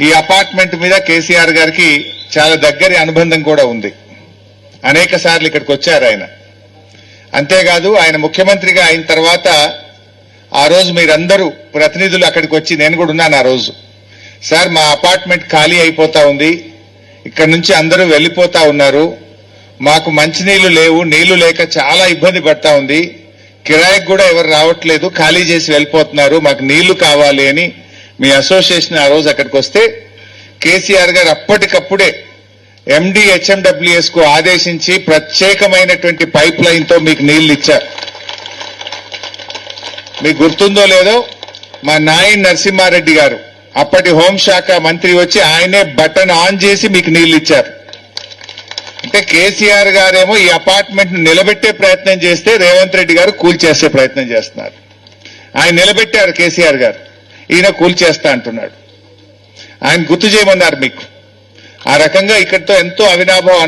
ఈ అపార్ట్మెంట్ మీద కేసీఆర్ గారికి చాలా దగ్గరి అనుబంధం కూడా ఉంది. అనేక సార్లు ఇక్కడికి వచ్చారు ఆయన. అంతేకాదు ఆయన ముఖ్యమంత్రిగా అయిన తర్వాత ఆ రోజు మీరందరూ ప్రతినిధులు అక్కడికి వచ్చి, నేను కూడా ఉన్నాను ఆ రోజు, సార్ మా అపార్ట్మెంట్ ఖాళీ అయిపోతా ఉంది, ఇక్కడ నుంచి అందరూ వెళ్లిపోతా ఉన్నారు, మాకు మంచినీళ్లు లేవు, నీళ్లు లేక చాలా ఇబ్బంది పడతా ఉంది, కిరాయికి కూడా ఎవరు రావట్లేదు, ఖాళీ చేసి వెళ్ళిపోతున్నారు, మాకు నీళ్లు కావాలి అని మీ అసోసియేషన్ ఆ రోజు అక్కడికి వస్తే కేసీఆర్ గారు అప్పటికప్పుడే ఎండి హెచ్ఎండబ్ల్యూఎస్ కు ఆదేశించి ప్రత్యేకమైనటువంటి పైప్ లైన్ తో మీకు నీళ్లు ఇచ్చారు. మీకు గుర్తుందో లేదో, మా నాయన్ నరసింహారెడ్డి గారు అప్పటి హోంశాఖ మంత్రి వచ్చి ఆయనే బటన్ ఆన్ చేసి మీకు నీళ్లు ఇచ్చారు. అంటే కేసీఆర్ గారేమో ఈ అపార్ట్మెంట్ ను నిలబెట్టే ప్రయత్నం చేస్తే రేవంత్ రెడ్డి గారు కూల్చేసే ప్రయత్నం చేస్తున్నారు. ఆయన నిలబెట్టారు కేసీఆర్ గారు, ఈయన కూల్చేస్తా అంటున్నాడు. ఆయన గుర్తు చేయమన్నారు మీకు. ఆ రకంగా ఇక్కడితో ఎంతో అవినాభావ